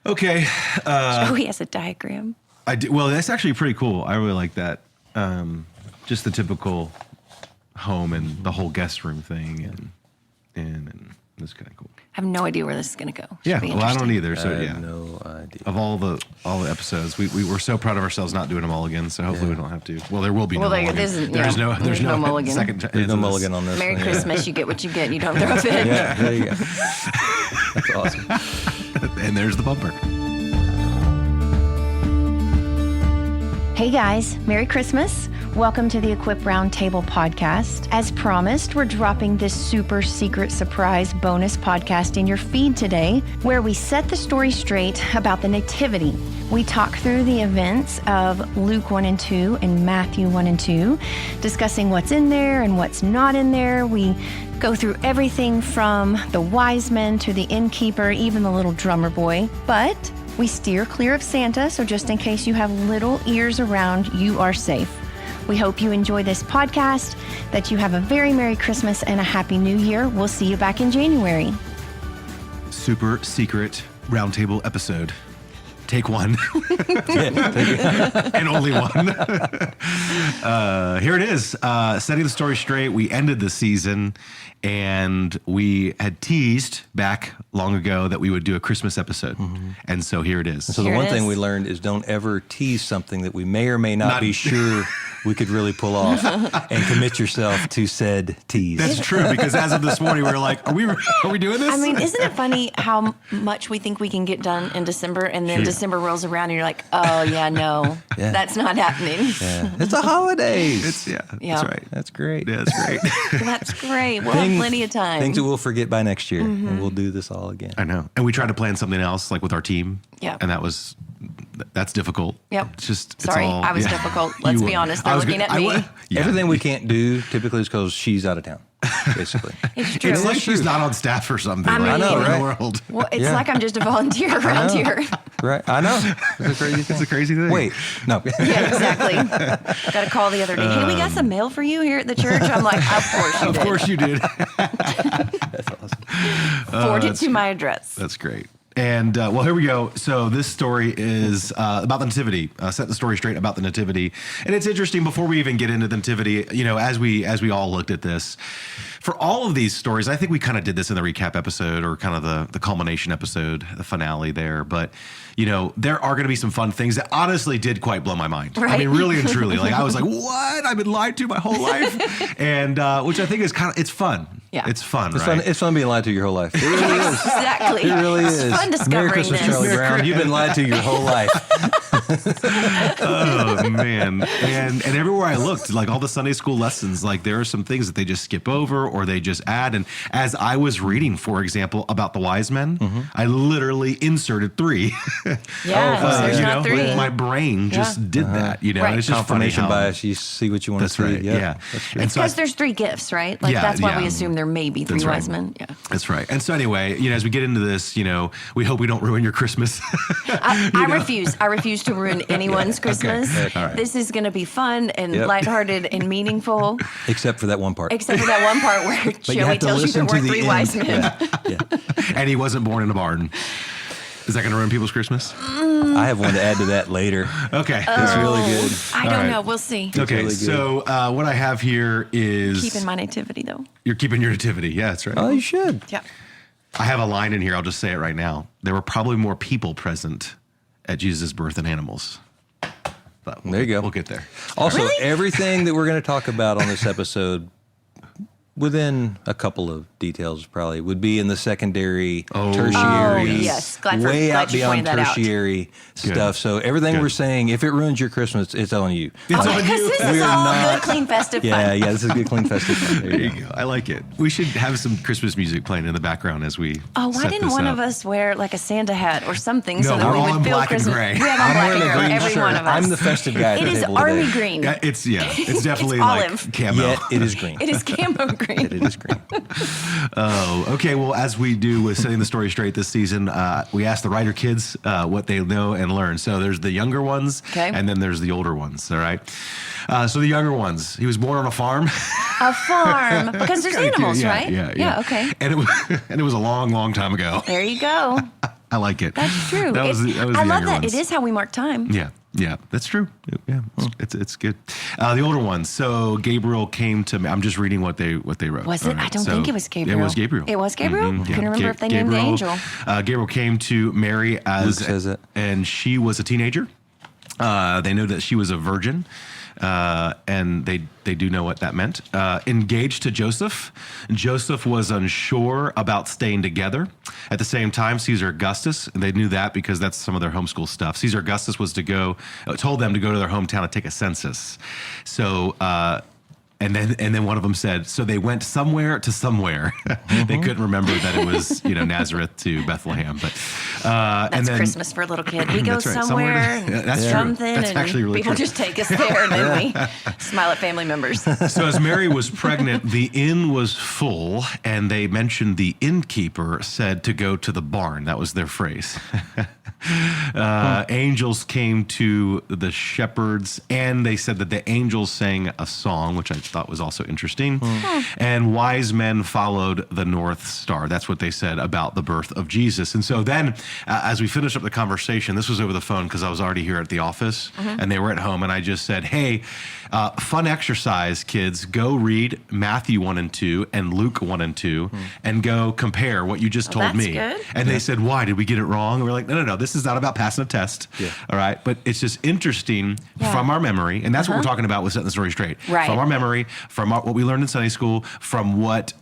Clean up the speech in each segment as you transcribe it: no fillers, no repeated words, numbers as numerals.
Okay. Joey has a diagram. I do. Well, that's actually pretty cool. I really like that. Just the typical home and the whole guest room thing, and that's kind of cool. I have no idea where this is going to go. Yeah, well, I don't either. So I have no idea. Of all the episodes, we were so proud of ourselves not doing them all again. So hopefully we don't have to. Well, there will be no mulligan. There's no mulligan. There's no mulligan on this. Merry Christmas. You get what you get. You don't throw a fit. Yeah, there you go. That's awesome. And there's the bumper. Hey guys, Merry Christmas. Welcome to the Equip Roundtable podcast. As promised, we're dropping this super secret surprise bonus podcast in your feed today, where we set the story straight about the Nativity. We talk through the events of Luke 1 and 2 and Matthew 1 and 2, discussing what's in there and what's not in there. We go through everything from the wise men to the innkeeper, even the little drummer boy. But we steer clear of Santa, so just in case you have little ears around, you are safe. We hope you enjoy this podcast, that you have a very Merry Christmas and a Happy New Year. We'll see you back in January. Super secret roundtable episode. Take one. And only one. Here it is. Setting the story straight. We ended the season, and we had teased back long ago that we would do a Christmas episode. Mm-hmm. And so here it is. So the one thing we learned is don't ever tease something that we may or may not be sure we could really pull off, and commit yourself to said tease. That's true, because as of this morning, we were like, are we doing this? I mean, isn't it funny how much we think we can get done in December, and then December rolls around and you're like, oh, yeah, no, that's not happening. Yeah. It's the holidays. That's right. That's great. Yeah, that's great. That's great. We'll have plenty of time. Things that we'll forget by next year, and we'll do this all again. I know. And we tried to plan something else, like with our team. Yeah. And that's difficult. Yep. It's just, Sorry, I was difficult. Let's be honest. They're looking at me. Everything we can't do typically is because she's out of town, basically. It's true. It's like she's not on staff or something. I mean, right? know, right? In the world. Well, it's like I'm just a volunteer around here. Right. I know. It's a crazy thing. It's a crazy thing. Wait. No. Yeah, exactly. Got a call the other day. Hey, we got some mail for you here at the church. I'm like, of course you did. Of course you did. That's awesome. Forward it to my address. That's great. And, well, here we go. So this story is about the Nativity. Set the story straight about the Nativity. And it's interesting, before we even get into the Nativity, you know, as we all looked at this, for all of these stories, I think we kind of did this in the recap episode, or kind of the culmination episode, the finale there. But, you know, there are going to be some fun things that honestly did quite blow my mind. Right. I mean, really and truly. Like, I was like, what? I've been lied to my whole life. And which I think is it's fun. Yeah. It's fun, It's right? fun. It's fun being lied to your whole life. It really is. Exactly. It really It's is. fun discovering Merry Christmas, this. Charlie Brown. You've been lied to your whole life. Oh man. And everywhere I looked, like all the Sunday school lessons, like there are some things that they just skip over or they just add. And as I was reading, for example, about the wise men, I literally inserted 3. Yeah, there's not 3. My brain just did that, you know. Right. And it's just Confirmation funny how, bias. You see what you want That's to see. right. Yep. Yeah. That's true. And so Because there's 3 gifts, right? Like that's why we assume there may be 3 That's right. wise men. Yeah. That's right. And so anyway, you know, as we get into this, you know, we hope we don't ruin your Christmas. I refuse. I refuse to ruin anyone's Christmas. Okay. All right. This is going to be fun and Yep. lighthearted and meaningful. Except for that one part. Except for that one part where But you Joey have to tells you there listen to were the 3 end. wise men. Yeah. And he wasn't born in a barn. Is that going to ruin people's Christmas? I have one to add to that later. Okay. It's really good. I don't know. We'll see. Okay, really good. so what I have here is... Keeping my nativity, though. You're keeping your nativity. Yeah, that's right. Oh, you should. Yeah. I have a line in here. I'll just say it right now. There were probably more people present at Jesus' birth than animals. But There you go. We'll get there. Also, everything that we're going to talk about on this episode, within a couple of details probably, would be in the secondary, tertiary, Oh, yes. Glad way out you beyond pointed that out. tertiary stuff. So everything we're saying, if it ruins your Christmas, it's on you. It's on Because you. this is all good, clean, festive fun. Yeah, this is good, clean, festive fun. There There you you go. go. I like it. We should have some Christmas music playing in the background as we Oh, why set didn't this one up. of us wear like a Santa hat or something No, so that we're we all would in feel black and Christmas? gray. We have on I'm black wearing and a gray, green every shirt. one of us. I'm the festive guy at It the is table army today. green. Yeah, it's definitely It's like olive. camo. Yet it is green. It is camo green. It is green. Oh, okay. Well, as we do with setting the story straight this season, we asked the writer kids what they know and learn. So there's the younger ones, and then there's the older ones. All right. So the younger ones, he was born on a farm. A farm. Because there's Kinda cute. animals, Yeah, right? Yeah. Okay. And it was a long, long time ago. There you go. I like it. That's true. That was the I love younger that. ones. It is how we mark time. Yeah, that's true. Yeah, it's good. The older ones. So Gabriel came to me. I'm just reading what they wrote. Was it? I don't think it was Gabriel. It was Gabriel. It was Gabriel? Mhm, Couldn't remember if they named the angel. Gabriel came to Mary Luke says it. and she was a teenager. They know that she was a virgin. And they do know what that meant. Engaged to Joseph. Joseph was unsure about staying together. At the same time, Caesar Augustus, and they knew that because that's some of their homeschool stuff. Caesar Augustus was told them to go to their hometown and take a census. So, and then one of them said, so they went somewhere to somewhere. They couldn't remember that it was, Nazareth to Bethlehem. But That's and then, Christmas for little kid. We go That's right, somewhere that's true. something, That's and actually really people true. just take us there, and then we smile at family members. So as Mary was pregnant, the inn was full, and they mentioned the innkeeper said to go to the barn. That was their phrase. Angels came to the shepherds, and they said that the angels sang a song, which I thought was also interesting. And wise men followed the North Star. That's what they said about the birth of Jesus. And so then, as we finished up the conversation, this was over the phone because I was already here at the office, and they were at home, and I just said, hey, fun exercise, kids. Go read Matthew 1 and 2 and Luke 1 and 2 and go compare what you just told that's me. good. And they said, why? Did we get it wrong? And we're like, no. This is not about passing a test. Yeah. All right. But it's just interesting Yeah. from our memory. And that's what we're talking about with setting the story straight. Right. From our memory, from what we learned in Sunday school, from what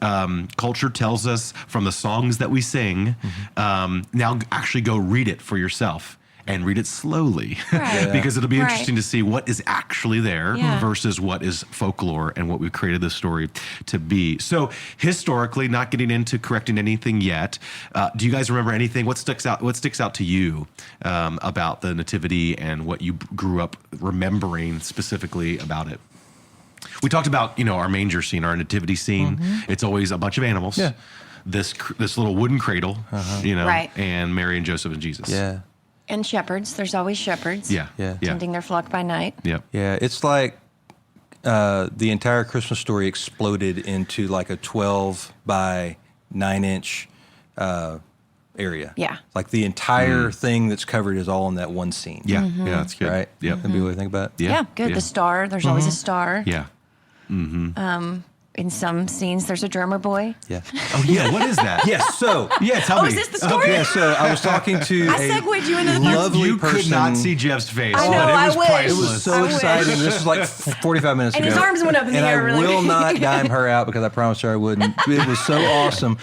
culture tells us, from the songs that we sing. Now actually go read it for yourself. And read it slowly Right. because it'll be Right. interesting to see what is actually there Yeah. versus what is folklore and what we've created this story to be. So historically, not getting into correcting anything yet, do you guys remember anything? What sticks out to you about the Nativity and what you grew up remembering specifically about it? We talked about our manger scene, our nativity scene. It's always a bunch of animals. Yeah. This little wooden cradle, Right. and Mary and Joseph and Jesus. Yeah. And shepherds. There's always shepherds. Yeah. Tending their flock by night. Yep. Yeah, it's like the entire Christmas story exploded into like a 12 by 9-inch area. Yeah. Like the entire thing that's covered is all in that one scene. Yeah. Yeah. That's good. Right? Yep. That'd be what I think about. Yeah, good. The star. There's always a star. Yeah. In some scenes, there's a drummer boy. Yeah. Oh yeah. What is that? Yes, so. Yeah. Tell Oh, me. is this the story? Yeah, so I was talking to I segued you into the third. lovely You person. could not see Jeff's face, I know, but it I was wish. priceless. It was so I wish. exciting. This was like 45 minutes And ago. his arms went up in the and air I really will big. not dime her out because I promised her I wouldn't. It was so awesome.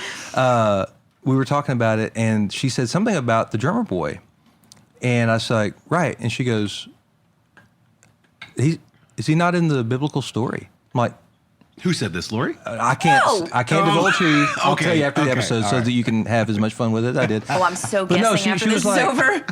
We were talking about it, and she said something about the drummer boy. And I was like, right. And she goes, is he not in the biblical story? I'm like, Who said this, Lori? I can't No. divulge to you. I'll Okay, tell you after the okay, episode all so right. that you can have as much fun with it. I did. Oh, I'm so But guessing no, after she this was is like- over.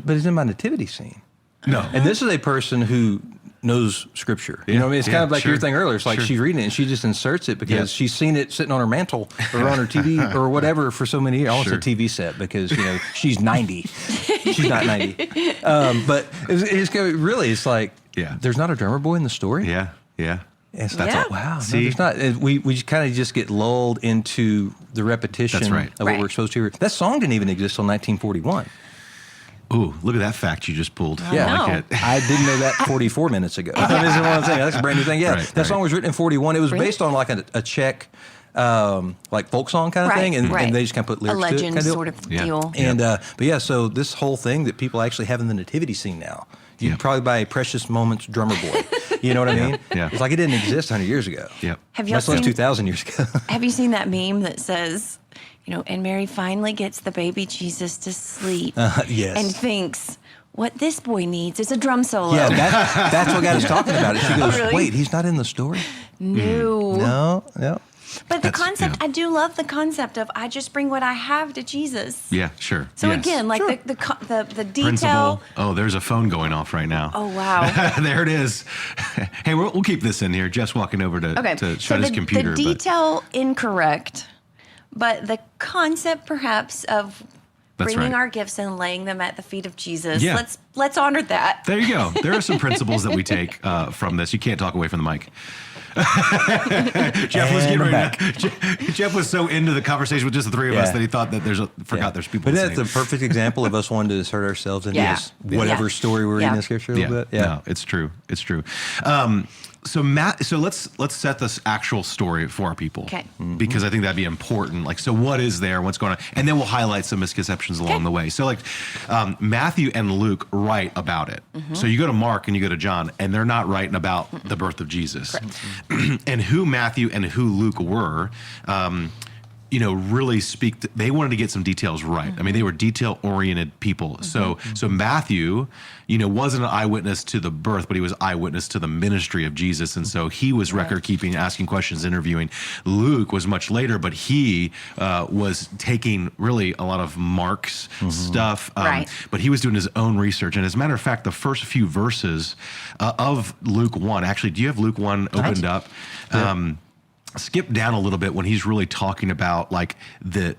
But it's in my nativity scene. No. And this is a person who knows scripture. You know what I mean? It's kind of like sure, your thing earlier. It's like sure. she's reading it and she just inserts it because Yeah. she's seen it sitting on her mantle or on her TV or whatever for so many years. I almost Sure. said TV set because, she's 90. She's not 90. But it's like, Yeah. there's not a drummer boy in the story? Yeah. Yeah. And so Yeah. I thought, wow, See? no, there's not. And we kind of just get lulled into the repetition That's right. of what Right. we're supposed to hear. That song didn't even exist till 1941. Ooh, look at that fact you just pulled. Yeah. I like know. it. I didn't know that 44 minutes ago. This is one thing. That's a brand new thing. Yeah, Right, that song was written in 41. It was Really? based on like a Czech, like folk song kind of Right, thing, and right. they just kind of put A lyrics to it. legend kind sort of Yeah. deal. And but yeah, so this whole thing that people actually have in the nativity scene now, you Yeah. can probably buy a Precious Moments drummer boy. You know what I mean? Yeah. It's like it didn't exist 100 years ago. Yep. Have y'all Much less seen 2,000 years ago. Have you seen that meme that says, and Mary finally gets the baby Jesus to sleep Yes. and thinks, what this boy needs is a drum solo. Yeah, that's what got us talking about it. She goes, Really? wait, he's not in the story? No. No. But the That's- concept, yeah. I do love the concept of I just bring what I have to Jesus. Yeah, sure. So Yes. again, like the detail. Principle. Oh, there's a phone going off right now. Oh, wow. There it is. Hey, we'll keep this in here. Jeff's walking over to Okay. shut So his computer. the detail incorrect, but the concept perhaps of That's bringing right. our gifts and laying them at the feet of Jesus. Yeah. Let's honor that. There you go. There are some principles that we take from this. You can't talk away from the mic. Jeff was getting ready Jeff was so into the conversation with just the three of us that he thought that there's people. But that's a perfect example of us wanting to insert ourselves into this whatever story we're reading in Scripture a little bit. Yeah, no, it's true. It's true. So let's set this actual story for our people, okay? Because I think that'd be important. Like, so what is there? What's going on? And then we'll highlight some misconceptions along the way. So, like, Matthew and Luke write about it. So you go to Mark and you go to John, and they're not writing about the birth of Jesus. And who Matthew and who Luke were. Really they wanted to get some details right. I mean, they were detail-oriented people. So Matthew, wasn't an eyewitness to the birth, but he was eyewitness to the ministry of Jesus. And so he was record-keeping, asking questions, interviewing. Luke was much later, but he was taking really a lot of Mark's stuff. But he was doing his own research. And as a matter of fact, the first few verses of Luke 1, actually, do you have Luke 1 opened up? Skip down a little bit when he's really talking about like the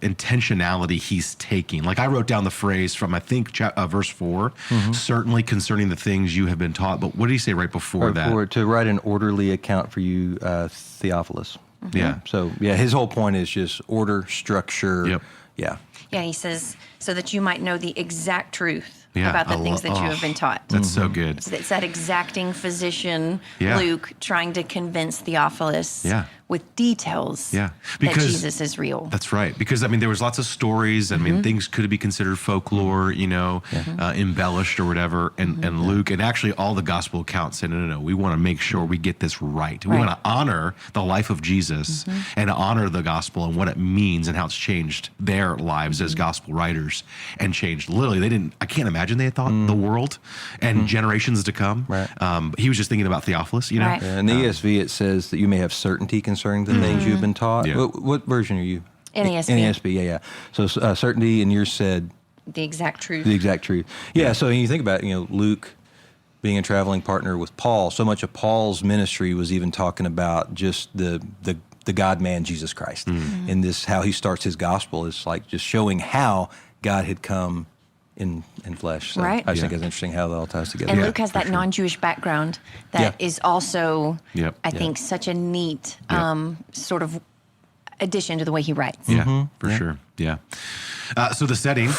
intentionality he's taking. Like I wrote down the phrase from I think verse 4, certainly concerning the things you have been taught. But what did he say right before that? To write an orderly account for you, Theophilus. Yeah. So his whole point is just order, structure. Yep. Yeah. Yeah, he says so that you might know the exact truth Yeah, about the things that you have been taught. That's so good. It's that exacting physician, Yeah. Luke, trying to convince Theophilus Yeah. with details Yeah, that Jesus is real. That's right. Because I mean, there was lots of stories. I mean, things could be considered folklore, embellished or whatever. And Luke, and actually all the gospel accounts say, no, we want to make sure we get this right. We want to honor the life of Jesus and honor the gospel and what it means and how it's changed their lives as gospel writers and changed. Literally, I can't imagine they had thought the world and generations to come. Right. He was just thinking about Theophilus, Right. In the ESV, it says that you may have certainty concerning the things you've been taught. Yeah. What version are you? NASB. NASB, yeah. So certainty, and yours said The exact truth. the exact truth. Yeah. So when you think about it, Luke being a traveling partner with Paul, so much of Paul's ministry was even talking about just the God-man Jesus Christ, and this how he starts his gospel is like just showing how God had come in flesh. So Right. I just think it's interesting how that all ties together. And Luke has that non-Jewish background that is also, Yep. I think, such a neat sort of addition to the way he writes. Yeah, for sure. Yeah. So the setting,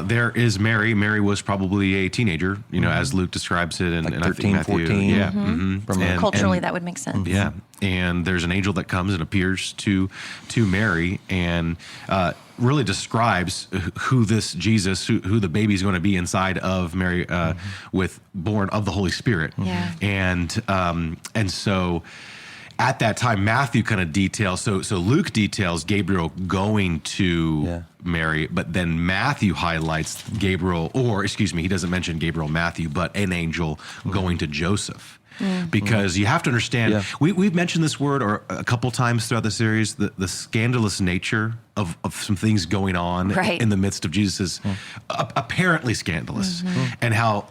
there is Mary. Mary was probably a teenager, as Luke describes it. And, Like and 13, I think Matthew, 14. Yeah. From Culturally, that would make sense. Yeah. And there's an angel that comes and appears to Mary and really describes who this Jesus, who the baby's going to be inside of Mary, with born of the Holy Spirit. Yeah. And so at that time, Matthew kind of details, so Luke details Gabriel going to Mary, but then Matthew highlights Gabriel, he doesn't mention Gabriel, Matthew, but an angel going to Joseph. Because you have to understand, we've mentioned this word or a couple times throughout the series, the scandalous nature of some things going on in the midst of Jesus' apparently scandalous, and how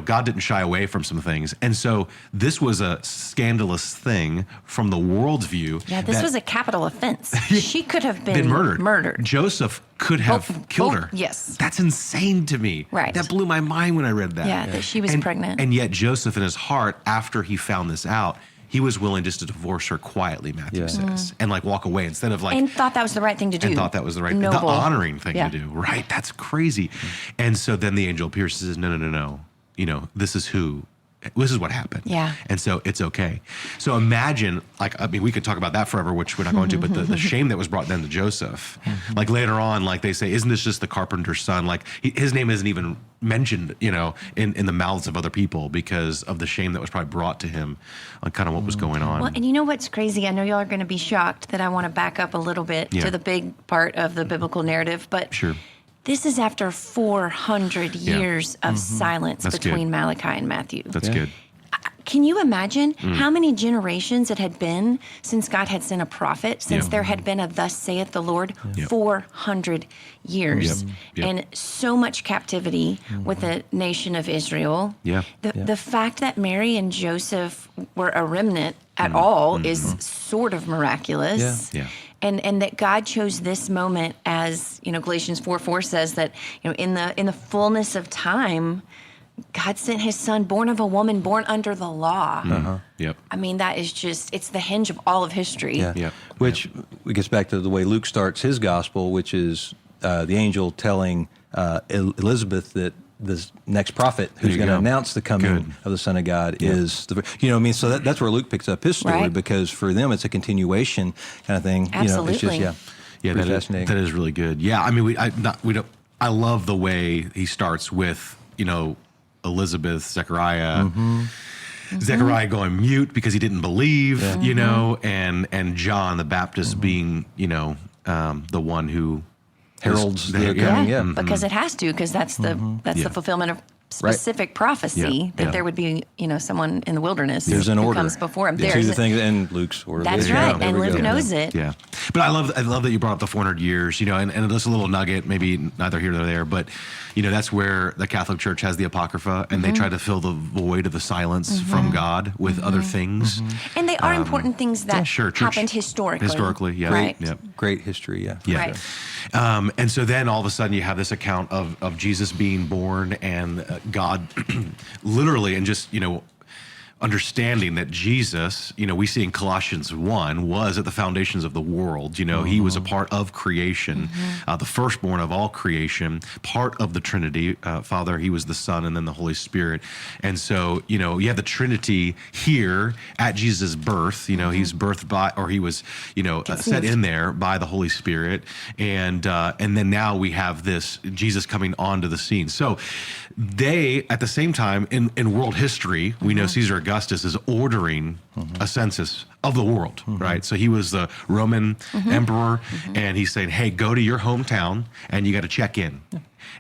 God didn't shy away from some things, and so this was a scandalous thing from the world's view. Yeah, this was a capital offense. She could have been murdered. Joseph could have killed her. Yes, that's insane to me. Right, that blew my mind when I read that. Yeah, that she was pregnant, and yet Joseph, in his heart, after he found this out, he was willing just to divorce her quietly, Matthew says, and walk away instead of and thought that was the right thing to do. And thought that was the honoring thing to do. Right. That's crazy. And so then the angel appears and says, no. This is what happened. Yeah. And so it's okay. So imagine, we could talk about that forever, which we're not going to, but the shame that was brought then to Joseph. Later on, they say, isn't this just the carpenter's son? His name isn't even mentioned, in the mouths of other people because of the shame that was probably brought to him on kind of what was going on. Well, and you know what's crazy? I know y'all are going to be shocked that I want to back up a little bit to the big part of the biblical narrative, but sure. This is after 400 years of silence between Malachi and Matthew. That's good. Can you imagine how many generations it had been since God had sent a prophet, since there had been a thus saith the Lord? 400 years. And so much captivity with the nation of Israel. The fact that Mary and Joseph were a remnant at all is sort of miraculous. And that God chose this moment, as Galatians 4:4 says that in the fullness of time, God sent his son, born of a woman, born under the law. Yep. I mean, that is just, it's the hinge of all of history. Yeah. Yep. Which gets back to the way Luke starts his gospel, which is the angel telling Elizabeth that this next prophet who's going to announce the coming of the Son of God is the, what I mean? So that's where Luke picks up his story, because for them it's a continuation kind of thing. Absolutely. It's just, Yeah, fascinating. that is really good. Yeah, I mean, I love the way he starts with, Elizabeth, Zechariah. Zechariah going mute because he didn't believe, and John the Baptist being, the one who heralds the coming. Because it has to, because that's the fulfillment of specific prophecy that there would be, someone in the wilderness There's an who order. comes before him. There's the thing, and Luke's order. That's right, and Luke knows it. Yeah, but I love that you brought up the 400 years, and just a little nugget, maybe neither here nor there, but that's where the Catholic Church has the Apocrypha, and they try to fill the void of the silence from God with other things. And they are important things that happened historically. Historically, yeah. Right. Great history, Yeah. Right. And so then all of a sudden you have this account of Jesus being born and God literally, and just, understanding that Jesus, we see in Colossians 1, was at the foundations of the world. He was a part of creation, the firstborn of all creation, part of the Trinity. Father, he was the Son, and then the Holy Spirit. And so, you have the Trinity here at Jesus' birth. He's birthed by, or he was, set in there by the Holy Spirit. And then now we have this Jesus coming onto the scene. So they, at the same time, in world history, we know Caesar Augustus is ordering a census of the world, right? So he was the Roman emperor, and he's saying, hey, go to your hometown, and you got to check in.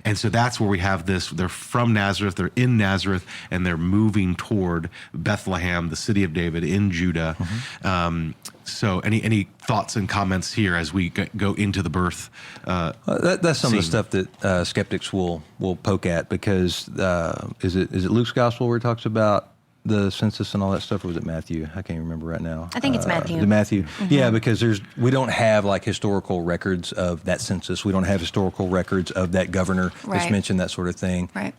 And so that's where we have this. They're from Nazareth, they're in Nazareth, and they're moving toward Bethlehem, the city of David in Judah. So any thoughts and comments here as we go into the birth? That's some of the stuff that skeptics will poke at, because is it Luke's gospel where it talks about the census and all that stuff, or was it Matthew? I can't remember right now. I think it's Matthew. The Matthew. Yeah, because we don't have like historical records of that census. We don't have historical records of that governor that's mentioned, that sort of thing. Right.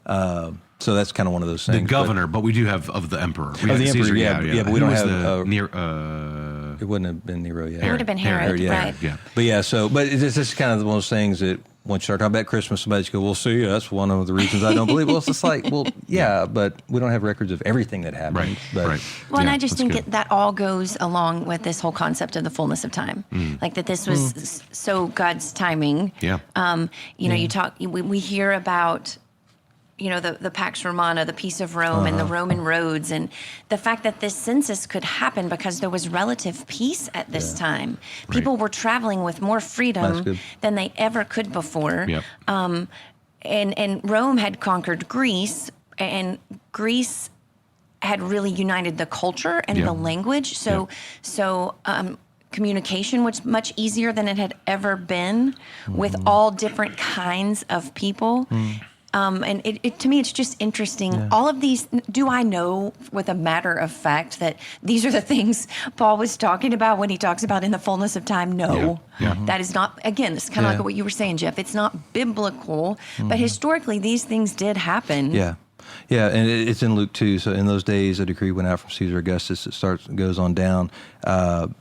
So that's kind of one of those things. The governor, but we do have of the emperor. We of the emperor, Caesar, yeah, but we don't have it it wouldn't have been Nero yet. It would have been Herod, right? Yeah. But yeah, but it's just kind of one of those things that once you start talking about Christmas, somebody just go, well, see, that's one of the reasons I don't believe. Well, it's just like, well, yeah, but we don't have records of everything that happened. Right, But, right. Well, and I just think that all goes along with this whole concept of the fullness of time. Like that this was so God's timing. Yeah. We hear about, the Pax Romana, the Peace of Rome, and the Roman roads, and the fact that this census could happen because there was relative peace at this time. People were traveling with more freedom than they ever could before. Yep. And Rome had conquered Greece, and Greece had really united the culture and the language. So communication was much easier than it had ever been with all different kinds of people. And it to me, it's just interesting. All of these, do I know with a matter of fact that these are the things Paul was talking about when he talks about in the fullness of time? No. That is not, again, it's kind of like what you were saying, Jeff. It's not biblical, but historically, these things did happen. Yeah. Yeah, and it's in Luke 2. So in those days, a decree went out from Caesar Augustus. It goes on down.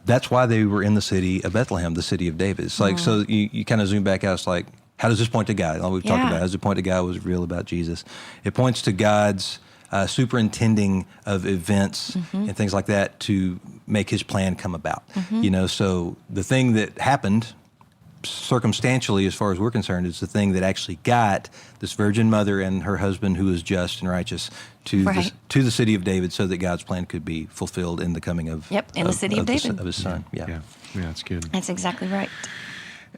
That's why they were in the city of Bethlehem, the city of David. It's like, so you kind of zoom back out. It's like, how does this point to God? All we've talked about, how does it point to God? Was real about Jesus? It points to God's superintending of events and things like that to make his plan come about. So the thing that happened circumstantially, as far as we're concerned, is the thing that actually got this virgin mother and her husband, who is just and righteous, to the city of David, so that God's plan could be fulfilled in the coming of the city of David, of his son. Yeah, that's good. That's exactly right.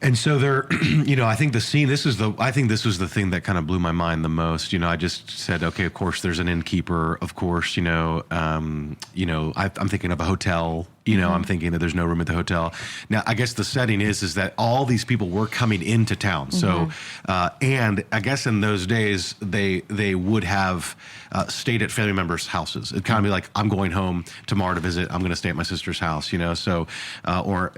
And so there, I think the scene. I think this was the thing that kind of blew my mind the most. I just said, okay, of course, there's an innkeeper. Of course, I'm thinking of a hotel. I'm thinking that there's no room at the hotel. Now, I guess the setting is that all these people were coming into town. So, and I guess in those days, they would have stayed at family members' houses. It'd kind of be like, I'm going home tomorrow to visit. I'm going to stay at my sister's house, So, or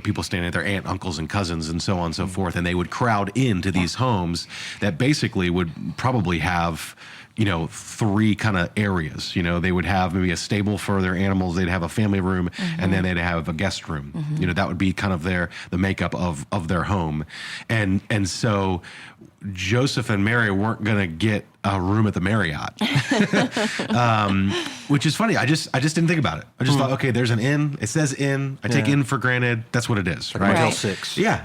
people staying at their aunt, uncles, and cousins, and so on and so forth. And they would crowd into these homes that basically would probably have, 3 kind of areas. They would have maybe a stable for their animals. They'd have a family room, and then they'd have a guest room. That would be kind of the makeup of their home. And so Joseph and Mary weren't going to get a room at the Marriott, which is funny. I just didn't think about it. I just thought, okay, there's an inn. It says inn. I take inn for granted. That's what it is, right? Motel 6. Yeah.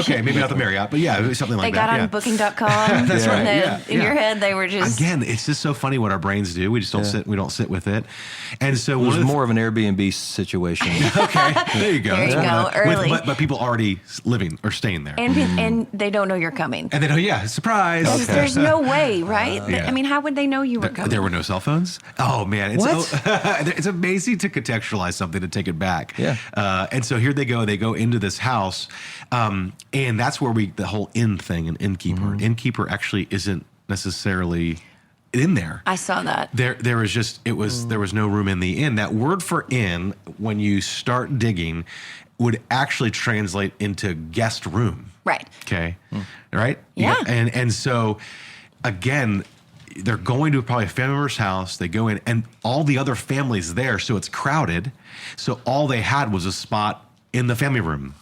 Okay, maybe not the Marriott, but yeah, something like that. They got on Booking.com. That's right. And in your head, they were just again. It's just so funny what our brains do. We just don't sit. We don't sit with it. And so it was more of an Airbnb situation. Okay, there you go. There you go. Early, but people already living or staying there, and they don't know you're coming. And they surprise. Okay. There's no way, right? I mean, how would they know you were coming? There were no cell phones. Oh man, it's amazing to contextualize something to take it back. Yeah. And so here they go. They go into this house, and that's where the whole inn thing, an innkeeper. Innkeeper actually isn't necessarily in there. I saw that. There was no room in the inn. That word for inn, when you start digging, would actually translate into guest room. Right. Okay. Right? Yeah. And so again, they're going to probably a family member's house. They go in and all the other families there, so it's crowded. So all they had was a spot in the family room.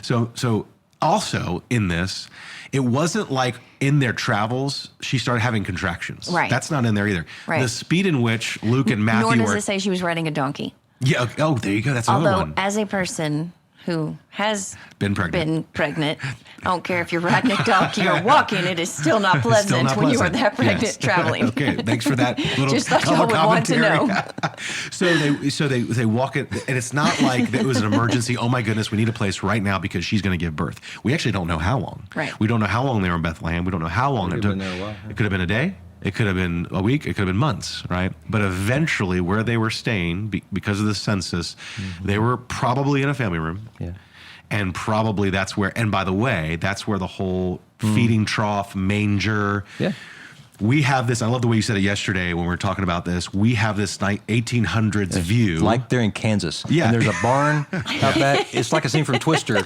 So also in this, it wasn't like in their travels, she started having contractions. Right. That's not in there either. Right. The speed in which Luke and Matthew Nor does it say she was riding a donkey. Yeah. Oh, there you go. That's another one. Although, as a person who has been pregnant, I don't care if you're riding a donkey or walking, it is still not pleasant when you are that pregnant traveling. Okay, thanks for that little Just thought y'all would want to know. So they walk it, and it's not like it was an emergency. Oh my goodness, we need a place right now because she's going to give birth. We actually don't know how long. Right. We don't know how long they were in Bethlehem. We don't know how long it took. It could have been a day. It could have been a week. It could have been months, right? But eventually, where they were staying, because of the census, they were probably in a family room. Yeah. And probably that's where, and by the way, that's where the whole feeding trough, manger. Yeah. We have this, I love the way you said it yesterday when we were talking about this. We have this 1800s view. Like they're in Kansas. Yeah. And there's a barn out back. It's like a scene from Twister.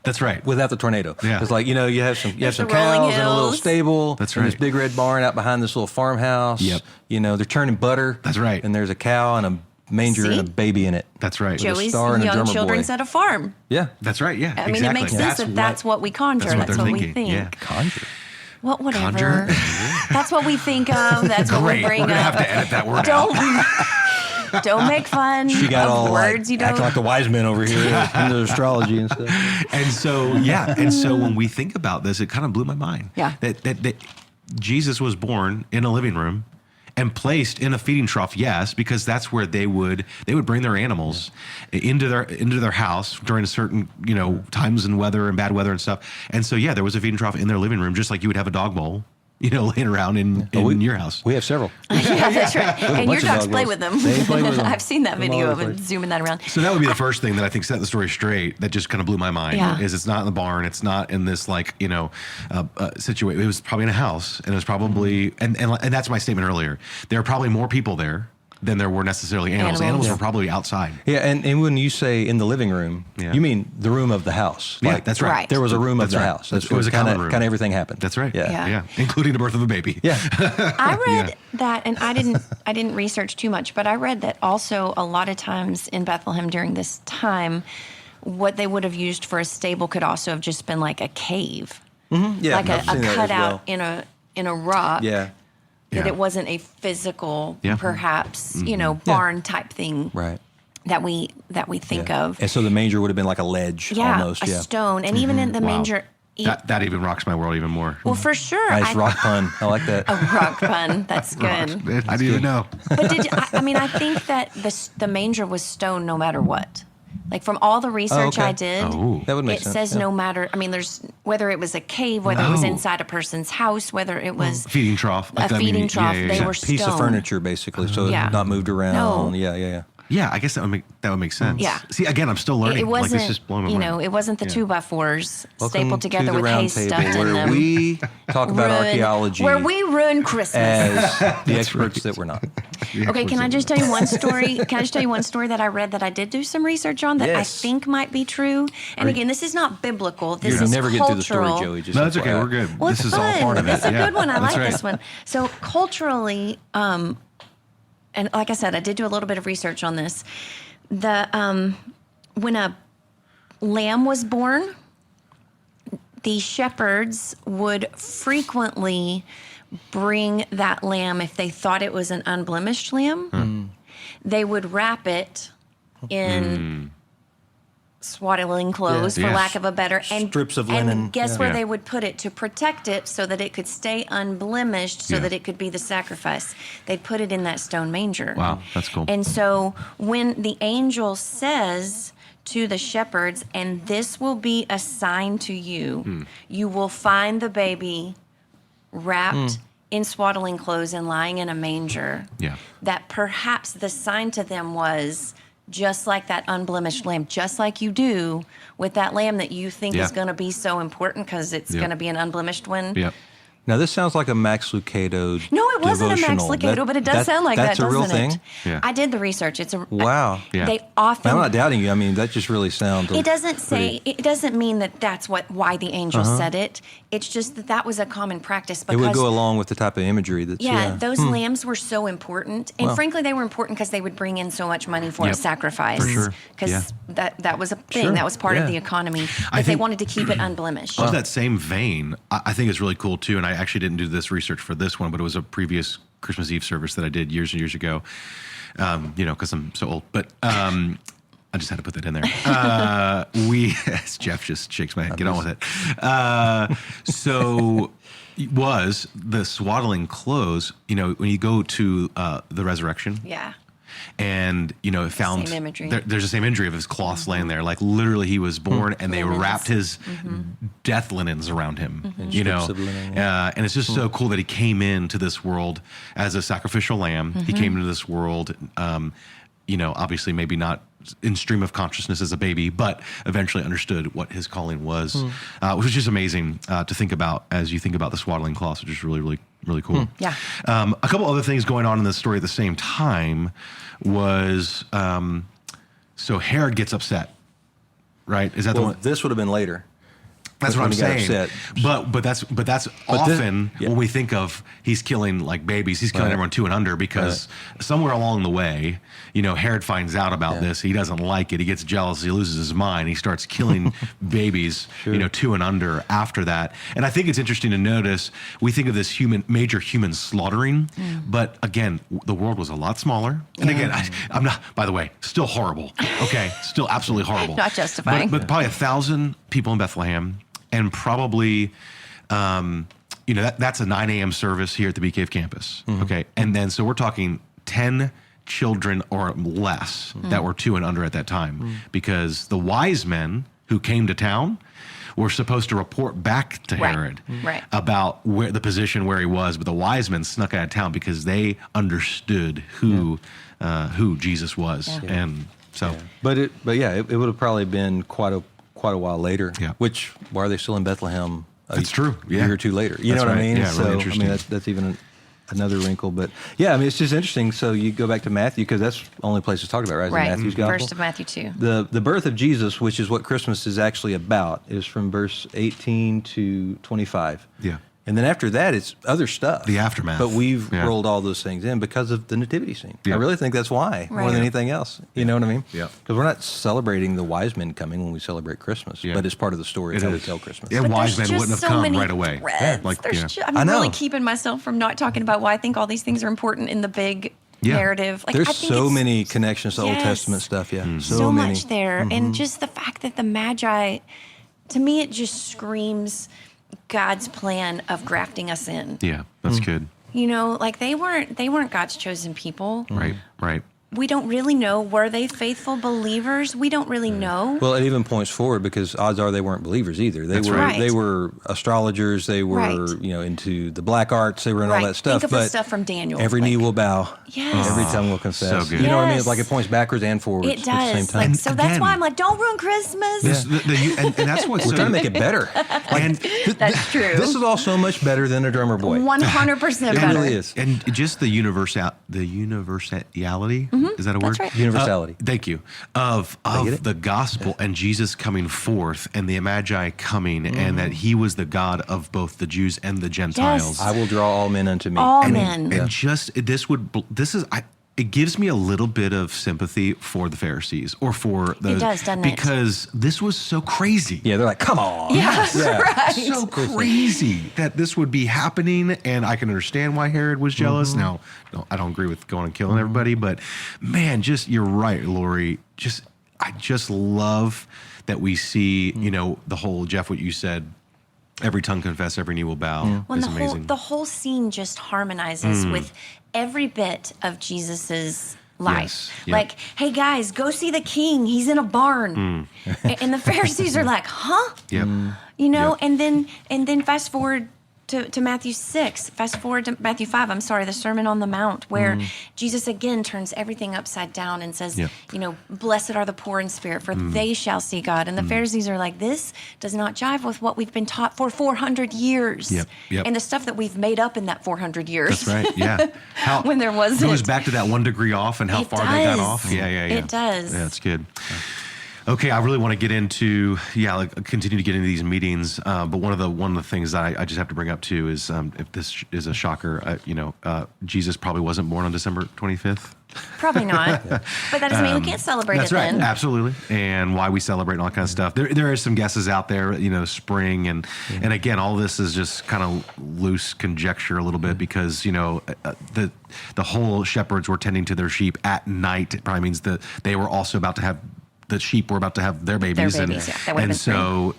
That's right. Without the tornado. Yeah. It's like, you have some the cows rolling and a little hills. stable. That's and right. this big red barn out behind this little farmhouse. Yep. They're churning butter. That's right. And there's a cow and a manger See? and a baby in it. That's right. Joey's star and a young drummer children's boy. at a farm. Yeah. That's right. Yeah. I mean, it makes sense that's what we conjure. That's what That's they're what we thinking. think. Yeah. Conjure. Well, whatever. Conjure. That's what we think of. That's what we Great. bring We're going to up. have to edit that word out. Don't make fun She got of all words you don't. acting like the wise men over here into astrology and stuff. And so when we think about this, it kind of blew my mind. Yeah. That Jesus was born in a living room and placed in a feeding trough, yes, because that's where they would bring their animals into their house during a certain times and weather and bad weather and stuff. And so there was a feeding trough in their living room, just like you would have a dog bowl, laying around in your house. We have several. Yeah, that's right. And your bunch of dogs dog play bills. with them. They play with them. I've seen that Them video all of over it, the place. zooming that around. So that would be the first thing that I think set the story straight. That just kind of blew my mind. Yeah. Is it's not in the barn. It's not in this situation. It was probably in a house, and it was probably and that's my statement earlier. There are probably more people there than there were necessarily animals. Animals were probably outside. Yeah, and when you say in the living room, you mean the room of the house. Yeah, that's right. Right. There was a room of That's the right. house. It was a kind common room. of everything happened. That's right. Yeah. Yeah. Including the birth of a baby. Yeah. I read that, and I didn't research too much, but I read that also a lot of times in Bethlehem during this time, what they would have used for a stable could also have just been like a cave, Yeah, like a I've seen that as cutout well. in a rock. Yeah. That Yeah. it wasn't a physical, Yeah. perhaps barn type thing Right. that we think Yeah. of. And so the manger would have been like a ledge almost. a Yeah. stone, and even in the Wow. manger. That even rocks my world even more. Well, for sure. Nice rock pun. I like that. A rock pun. That's good. I didn't even know. But I think that the manger was stone no matter what. Like from all the research okay. I did, Oh. That would make it sense. says yeah. no matter. I mean, there's whether it was a cave, whether it was inside a person's house, whether it was Feeding trough. a feeding trough. They were Piece stone. of furniture, basically, so Yeah. it's not moved around. No. Yeah. Yeah, I guess that would make sense. Yeah. See, again, I'm still learning. It wasn't, like, this is blowing my mind. it wasn't the 2x4s stapled together to the with round hay table, stuffed in where them. we talk about archaeology Where we ruin Christmas. as the experts that we're not. Okay, can I just tell you one story? Can I just tell you one story that I read that I did do some research on that I Yes. think might be true? And again, this is not biblical. This You'll is never get through the cultural. story, Joey. Just No, it's okay. FYI. We're good. Well, This it's is all fun. part of it. It's a Yeah, good one. I that's like right. this one. So culturally, and like I said, I did do a little bit of research on this. When a lamb was born, the shepherds would frequently bring that lamb if they thought it was an unblemished lamb. They would wrap it in swaddling clothes, Yeah. for Yes. lack of a better, and Strips of and linen. guess Yeah. where Yeah. they would put it to protect it so that it could stay unblemished, so Yeah. that it could be the sacrifice. They'd put it in that stone manger. Wow, that's cool. And so when the angel says to the shepherds, and this will be a sign to you, you will find the baby wrapped in swaddling clothes and lying in a manger. Yeah. That perhaps the sign to them was just like that unblemished lamb, just like you do with that lamb that you think Yeah. is going to be so important because it's Yeah. going to be an unblemished one. Yep. Now, this sounds like a Max Lucado No, it wasn't a Max devotional. Lucado, but it does sound like that, that's a real doesn't thing? it? Yeah. I did the research. It's a Wow. Yeah. They often I'm not doubting you. I mean, that just really sounds. It doesn't say. It doesn't mean that that's why the angel said it. It's just that was a common practice It because would go along with the type of imagery that's. those lambs were so important, and frankly, they were important because they would bring in so much money for Yep. a sacrifice. For sure. Because Yeah. that was a thing. Sure. That was part of Yeah. the economy. I But they think- wanted to keep it unblemished. Of that same vein, I think it's really cool too. And I actually didn't do this research for this one, but it was a previous Christmas Eve service that I did years and years ago. Because I'm so old. But I just had to put that in there. As Jeff just shakes my head. Get on with it. So was the swaddling clothes. When you go to the resurrection. Yeah. And it found Same imagery. There's the same imagery of his cloths laying there, like literally he was born, and they Linens. wrapped his death linens around him. And strips of linen, And it's just so cool that he came into this world as a sacrificial lamb. He came into this world, obviously maybe not in stream of consciousness as a baby, but eventually understood what his calling was, which is just amazing to think about as you think about the swaddling cloths, which is really, really, really cool. Yeah. A couple other things going on in this story at the same time was so Herod gets upset, right? Is that the Well, one? this would have been later. That's what I'm when he got saying. upset. But that's often yeah. when we think of he's killing like babies, he's killing Right. everyone 2 and under because somewhere along the way, Herod finds out about Yeah. this. He doesn't like it. He gets jealous. He loses his mind. He starts killing babies, Sure. 2 and under after that. And I think it's interesting to notice we think of this major human slaughtering, but again, the world was a lot smaller. And again, I'm not. By the way, still horrible. Okay, still absolutely horrible. Not justifying. But probably 1,000 people in Bethlehem. And probably, that's a 9 a.m. service here at the Bee Cave campus. Okay. And then, so we're talking 10 children or less that were 2 and under at that time because the wise men who came to town were supposed to report back to Right. Herod Right. about the position where he was. But the wise men snuck out of town because they understood who Jesus was. And so, But it would have probably been quite a while later. Yeah. Which why are they still in Bethlehem? That's true. A Yeah. year or 2 later. You That's know what right. I mean? Yeah, really interesting. That's even another wrinkle. But yeah, it's just interesting. So you go back to Matthew because that's the only place it's talked about, right? Is in Right. Matthew's gospel. First of Matthew 2. The birth of Jesus, which is what Christmas is actually about, is from verse 18 to 25. Yeah. And then after that, it's other stuff. The aftermath. But we've Yeah. rolled all those things in because of the nativity scene. Yeah. I really think that's why, more Right. than anything else. You know what I mean? Yeah. Because we're not celebrating the wise men coming when we celebrate Christmas, Yeah. but it's part of the story of It how we is. tell Christmas. Yeah, But wise there's men just wouldn't have so come many right away. threads. Like, There's yeah. I'm I know. really keeping myself from not talking about why I think all these things are important in the big Yeah. narrative. Like, There's I think so it's many connections to Old Yes. Testament stuff, yeah. so many. much there, and just the fact that the Magi, to me, it just screams God's plan of grafting us in. Yeah, that's good. Like they weren't God's chosen people. Right, right. we don't really know. Were they faithful believers? We don't really know. Well, it even points forward because odds are they weren't believers either. They were right. they were astrologers. They were Right. into the black arts. They were in all that stuff. Think of the stuff from Daniel. Every knee will bow. Yes. Every tongue will confess. So good. You know what I mean? Yes. It's like it points backwards and forwards It at the same does. time. Like, so that's Again, why I'm like, don't ruin Christmas. And that's what's We're so, trying to make it better. and That's true. This is all so much better than a drummer boy. 100% It better. really is. and just the universality. Is that a word? That's right. Universality. Thank you. Of get it? the gospel and Jesus coming forth and the Magi coming and that he was the God of both the Jews and the Gentiles. I will draw all men unto me. All and, men. and just it gives me a little bit of sympathy for the Pharisees or for the does, doesn't it? because this was so crazy. Yeah, they're like, come on. Yes, right. So crazy that this would be happening, and I can understand why Herod was jealous. Now, no, I don't agree with going and killing everybody, but man, just you're right, Lori. I just love that we see, the whole Jeff, what you said. Every tongue confess, every knee will bow. Well, Is the amazing. whole scene just harmonizes with every bit of Jesus's life. Yes, yep. Like, hey guys, go see the king. He's in a barn. And the Pharisees are like, huh? Yep. Yep. Yep. And then fast forward to Matthew 6, fast forward to Matthew 5, the Sermon on the Mount, where Jesus again turns everything upside down and says, Yep. blessed are the poor in spirit, for they shall see God. And the Pharisees are like, this does not jive with what we've been taught for 400 years. Yep, yep. And the stuff that we've made up in that 400 years. That's right. Yeah. How, When there wasn't. It goes back to that 1 degree off and how It far they got does. off. Yeah. It does. Yeah, that's good. Okay, I really want to get into continue to get into these meetings. But one of the things that I just have to bring up too is if this is a shocker, Jesus probably wasn't born on December 25th. Probably not. But that doesn't mean we can't celebrate That's it right, then. absolutely, and why we celebrate and all that kind of stuff. There are some guesses out there, spring and again, all this is just kind of loose conjecture a little bit because the whole shepherds were tending to their sheep at night. It probably means that they were also about to have. The sheep were about to have their babies, yeah. That would've been so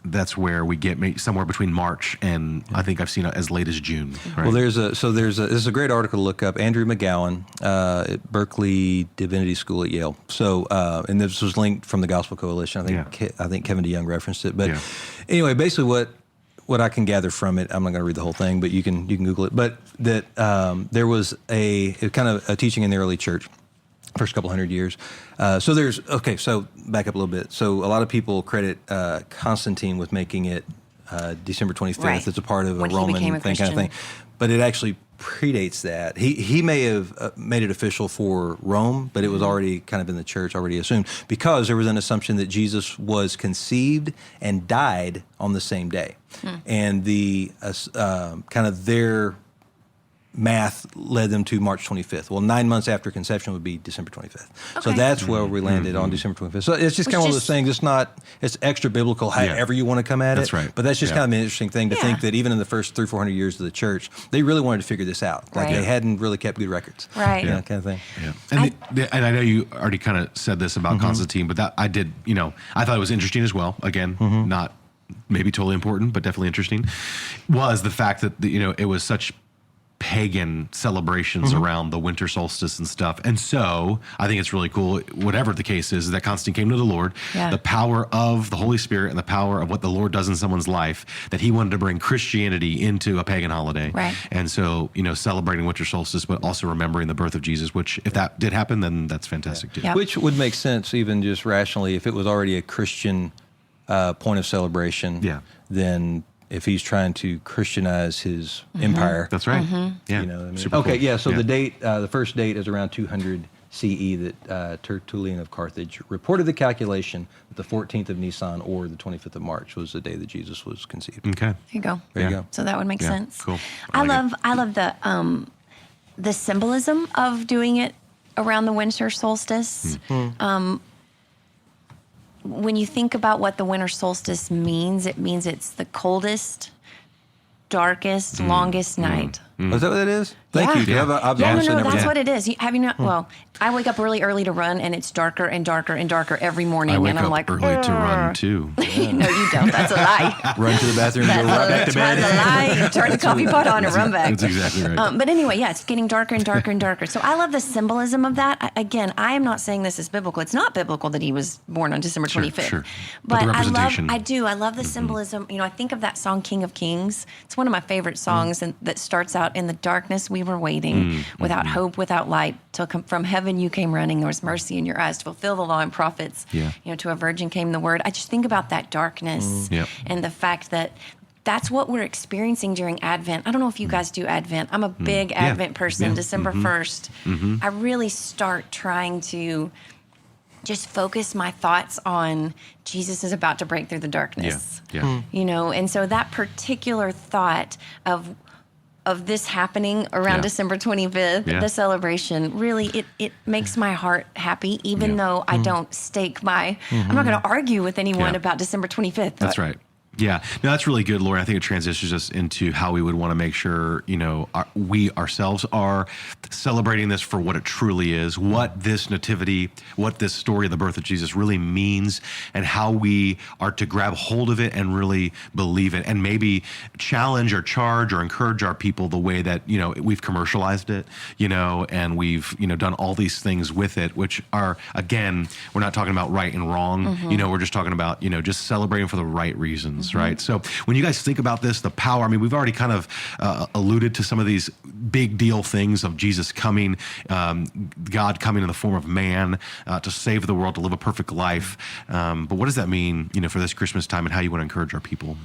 that's where we get somewhere between March and I think I've seen it as late as June. Right? Well, this is a great article to look up. Andrew McGowan at Berkeley Divinity School at Yale. So, and this was linked from the Gospel Coalition. I think Kevin DeYoung referenced it. But anyway, basically what I can gather from it, I'm not going to read the whole thing, but you can Google it. But that there was a kind of a teaching in the early church. First couple hundred years. So back up a little bit. So a lot of people credit Constantine with making it December 25th. Right. It's a part of When a he Roman became a thing kind of Christian. thing. But it actually predates that. He may have made it official for Rome, but it was already kind of in the church, already assumed, because there was an assumption that Jesus was conceived and died on the same day. And the kind of their math led them to March 25th. Well, 9 months after conception would be December 25th. So Okay. that's where we landed on December 25th. So it's just kind of one of those things. It's extra biblical, however you want to come at That's it. right. But that's just kind of an interesting thing to Yeah. think that even in the first 300-400 years of the church, they really wanted to figure this out. Like Right. they hadn't really kept good records. Right. You know, kind of thing. Yeah. And I know you already kind of said this about Constantine, but that I did, I thought it was interesting as well. Again, not maybe totally important, but definitely interesting, was the fact that, it was such pagan celebrations around the winter solstice and stuff. And so I think it's really cool, whatever the case is that Constantine came to the Lord, the power of the Holy Spirit and the power of what the Lord does in someone's life, that he wanted to bring Christianity into a pagan holiday. Right. And so, celebrating winter solstice, but also remembering the birth of Jesus, which if that did happen, then that's fantastic too. Yeah. Which would make sense even just rationally if it was already a Christian point of celebration. Yeah. Then if he's trying to Christianize his empire. That's right. Yeah. You know what I mean? Super Okay, cool. yeah, so the date, the first date is around 200 CE that Tertullian of Carthage reported the calculation that the 14th of Nisan or the 25th of March was the day that Jesus was conceived. Okay. There you go. There you go. So that would make Yeah, sense. cool. I like love the symbolism of doing it around the winter solstice. When you think about what the winter solstice means, it means it's the coldest, darkest, longest night Oh, is that what that is? Thank Yeah. you. Yeah. I've Yeah, honestly no, never that's done. what it is. Have you not? Well, I wake up really early to run, and it's darker and darker and darker every morning. I wake and I'm up like, early to run too. no, you don't. That's a lie. Run to the bathroom and go right back to bed. That's a lie. You turn the coffee pot on and run back. That's exactly right. But anyway, yeah, it's getting darker and darker and darker. So I love the symbolism of that. Again, I am not saying this is biblical. It's not biblical that he was born on December 25th. Sure. But the But representation. I love the symbolism. You know, I think of that song, King of Kings. It's one of my favorite songs, and that starts out, in the darkness we were waiting, without hope, without light, till from heaven you came running. There was mercy in your eyes to fulfill the law and prophets. Yeah. You know, to a virgin came the word. I just think about that darkness Yep. and the fact that that's what we're experiencing during Advent. I don't know if you guys do Advent. I'm a big Advent person. Yeah. December 1st, I really start trying to just focus my thoughts on Jesus is about to break through the darkness. Yeah. You know, and so that particular thought of this happening around Yeah. December 25th, Yeah. the celebration, really, it makes my heart happy, even Yeah. though I don't stake my, I'm not going to argue with anyone Yeah. about December 25th. That's right. Yeah, no, that's really good, Lori. I think it transitions us into how we would want to make sure, you know, we ourselves are celebrating this for what it truly is, what this nativity, what this story of the birth of Jesus really means, and how we are to grab hold of it and really believe it, and maybe challenge or charge or encourage our people the way that, you know, we've commercialized it, you know, and we've, you know, done all these things with it, which are, again, we're not talking about right and wrong, you know, we're just talking about, you know, just celebrating for the right reasons. Right. So when you guys think about this, the power, I mean, we've already kind of alluded to some of these big deal things of Jesus coming, God coming in the form of man to save the world, to live a perfect life. But what does that mean, you know, for this Christmas time, and how you want to encourage our people?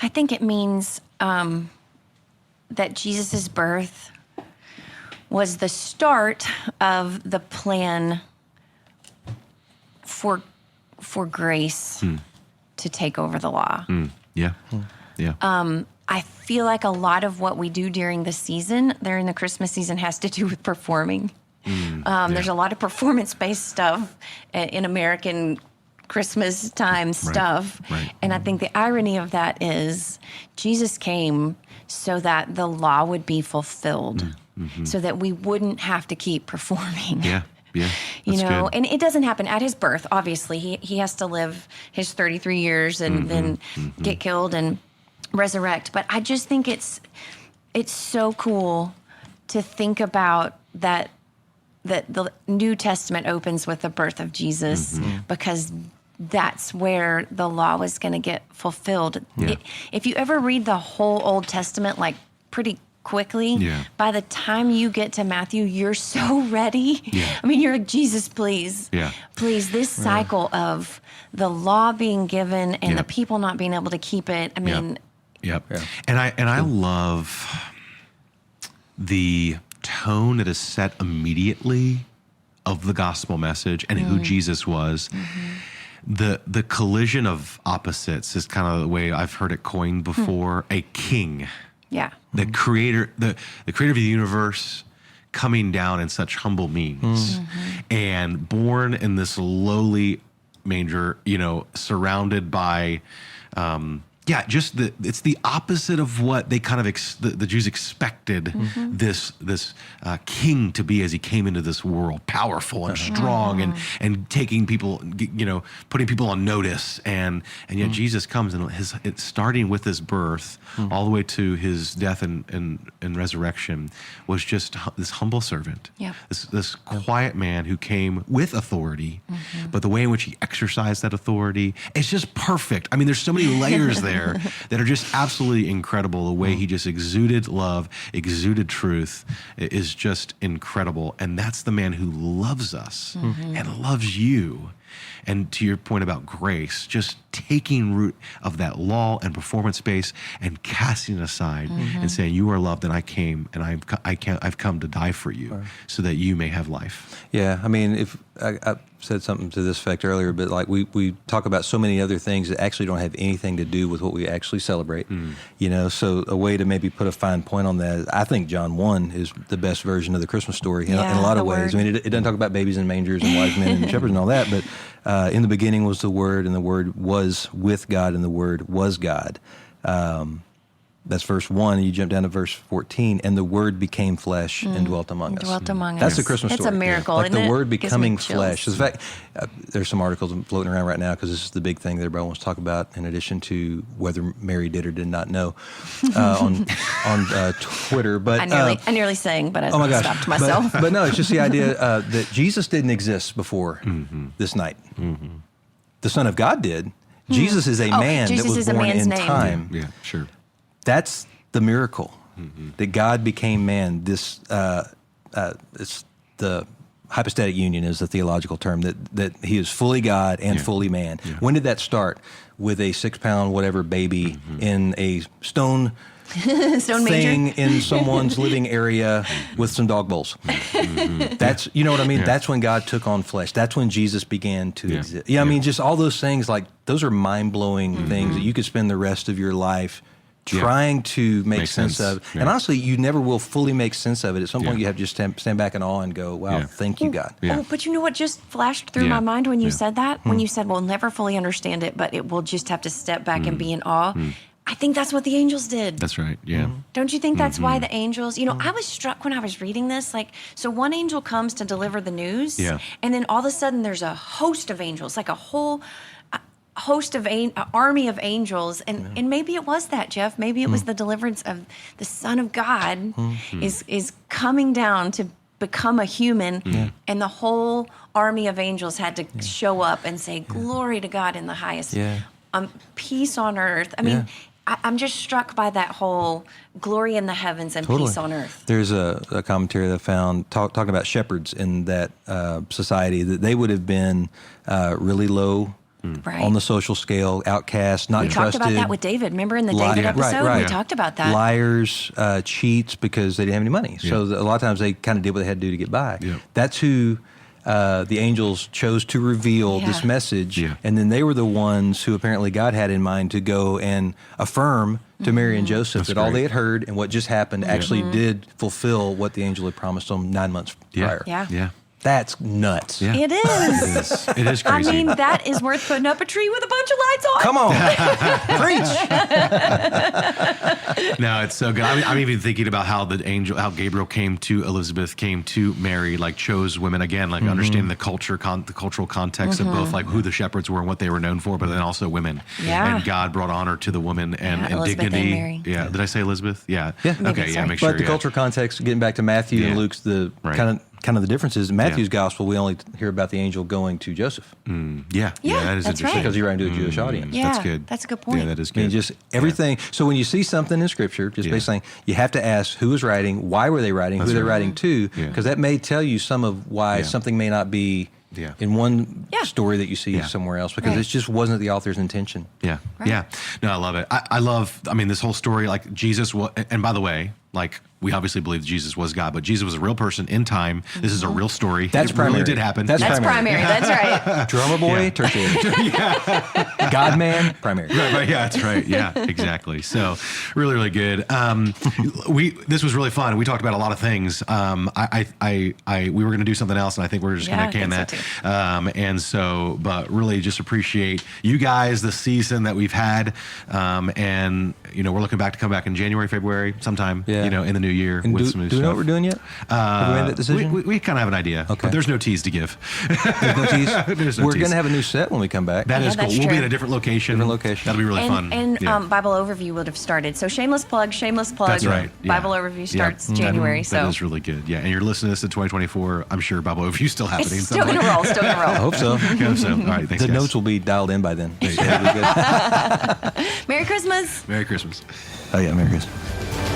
I think it means that Jesus' birth was the start of the plan for grace to take over the law. Yeah. Yeah. I feel like a lot of what we do during the season, during the Christmas season, has to do with performing. There's a lot of performance-based stuff in American Christmas time stuff. Right. And I think the irony of that is Jesus came so that the law would be fulfilled, so that we wouldn't have to keep performing. Yeah. Yeah. You That's know, good. and it doesn't happen at his birth. Obviously, he has to live his 33 years and then get killed and resurrect. But I just think it's so cool to think about that the New Testament opens with the birth of Jesus, because that's where the law was going to get fulfilled. Yeah. If you ever read the whole Old Testament, like pretty quickly, Yeah. by the time you get to Matthew, you're so ready. Yeah. I mean, you're like, Jesus, please. Yeah. Please, this cycle of the law being given and Yeah. the people not being able to keep it. I mean, Yep. And I love the tone that is set immediately of the gospel message and who Jesus was. The collision of opposites is kind of the way I've heard it coined before. A king, yeah. the creator, the creator of the universe, coming down in such humble means and born in this lowly manger, you know, surrounded by it's the opposite of what they kind of the Jews expected this king to be as he came into this world, powerful and strong and taking people, you know, putting people on notice, and yet Jesus comes, and it's starting with his birth all the way to his death and resurrection was just this humble servant, this quiet man who came with authority, but the way in which he exercised that authority, it's just perfect. I mean, there's so many layers there that are just absolutely incredible. The way he just exuded love, exuded truth is just incredible. And that's the man who loves us and loves you. And to your point about grace, just taking root of that law and performance space and casting it aside and saying, you are loved, and I came, and I've come to die for you so that you may have life. Yeah, I mean, if I said something to this effect earlier, but like we talk about so many other things that actually don't have anything to do with what we actually celebrate, you know, so a way to maybe put a fine point on that, I think John 1 is the best version of the Christmas story in a lot of ways. Word. I mean, it doesn't talk about babies and mangers and wise men and shepherds and all that, but in the beginning was the Word, and the Word was with God, and the Word was God. That's verse 1. And you jump down to verse 14. And the Word became flesh and dwelt among us. Dwelt among us. That's the Christmas It's story. a miracle, Like isn't the it? Word Gives me becoming chills. flesh. In fact, there's some articles floating around right now because this is the big thing that everybody wants to talk about, in addition to whether Mary did or did not know on Twitter. But I nearly sang, but I oh my gosh. stopped myself. But no, it's just the idea that Jesus didn't exist before this night. The Son of God did. Jesus is a man Jesus that was is a born man's in name. time. Yeah, sure. That's the miracle, that God became man. This it's the hypostatic union is the theological term, that he is fully God and fully man. Yeah. When did that start? With a 6-pound whatever baby in a stone Stone thing manger. in someone's living area with some dog bowls. That's, you know what I mean? Yeah. That's when God took on flesh. That's when Jesus began to exist. Yeah, I Yeah. mean, just all those things, like, those are mind-blowing things that you could spend the rest of your life trying to make sense of. Yeah. And honestly, you never will fully make sense of it. At some point, you have to just stand back in awe and go, wow, Yeah. thank you, God. Yeah. Oh, but you know what just flashed through Yeah. my mind when you Yeah. said that? When you said we'll never fully understand it, but we'll just have to step back and be in awe. I think that's what the angels did. That's right. Yeah. Don't you think that's why the angels, I was struck when I was reading this. Like, so one angel comes to deliver the news, Yeah. and then all of a sudden there's a host of angels, like a whole host of army of angels, and maybe it was that, Jeff. Maybe it was the deliverance of the Son of God is coming down to become a human, and the whole army of angels had to show up and say, "Glory to God in the highest, Yeah. Peace on earth." I mean. I'm just struck by that whole glory in the heavens and peace on earth. There's a commentary that I found talking about shepherds in that society, that they would have been really low Right. on the social scale, outcast, not We talked trusted. about that with David. Remember in the David Right, episode? right. We talked about that. Liars, cheats, because they didn't have any money. So a lot of times they kind of did what they had to do to get by. Yeah. That's who the angels chose to reveal this Yeah. message. Yeah. And then they were the ones who apparently God had in mind to go and affirm to Mary and Joseph that all great. they had heard and what just happened actually did fulfill what the angel had promised them 9 months prior. Yeah. Yeah. That's nuts. Yeah. It is. It is I crazy. mean, that is worth putting up a tree with a bunch of lights on. Come on. Preach. No, it's so good. I'm even thinking about how Gabriel came to Elizabeth, came to Mary, like chose women again, like understanding the cultural context of both, like who the shepherds were and what they were known for, but then also women. Yeah. And God brought honor to the woman and Elizabeth and dignity. Mary. Yeah. Did I say Elizabeth? Yeah. Yeah. Okay. Maybe, Yeah. sorry. Make sure. But the cultural context, getting back to Matthew and Yeah. Luke's, the Right. kind of the differences. In Matthew's gospel, we only hear about the angel going to Joseph Yeah. Yeah, That is that's interesting. right. because he's writing to a Jewish audience. Yeah, That's good. that's a good point. Yeah, that is I good. mean, just everything. So when you see something in Scripture, just Yeah. basically saying, you have to ask who is writing, why were they writing, That's who they're right. writing to, Yeah. because that may tell you some of why Yeah. something may not be Yeah. in one Yeah. story that you see Yeah. somewhere else, because Right. it just wasn't the author's intention. Yeah. Right. Yeah. No, I love it. I mean, this whole story, like Jesus, and by the way, like we obviously believe Jesus was God, but Jesus was a real person in time. This is a real story. That's it primary. really did happen. That's That's primary. That's right. Drummer boy, tertiary. God man, primary. Right, yeah, that's right. Yeah, exactly. So, really, really good. This was really fun. We talked about a lot of things. We were going to do something else, and I think we're just Yeah, going I to can that. think so, And so, but really, just appreciate you guys, the season that we've had, and we're looking back to come back in January, February, sometime. Yeah. In the new year And with do some new we know stuff. what we're doing yet? Have we made that decision? We kind of have an idea, Okay. but there's no tease to give. There's no tease? There's no We're tease. going to have a new set when we come back. That Yeah, is cool. that's We'll be true. at a different location. Different location. That'll be really fun. And Yeah. Bible Overview would have started. So shameless plug. That's right. Yeah. Bible Overview Yeah. starts January. That So is really good. Yeah, and you're listening to this in 2024. I'm sure Bible Overview's still happening. it's still going to roll. Still going to I roll. hope so. I hope so. All right, thanks, The guys. notes will be dialed in by then. It'll be good. Merry Christmas. Merry Christmas. Oh, yeah, Merry Christmas.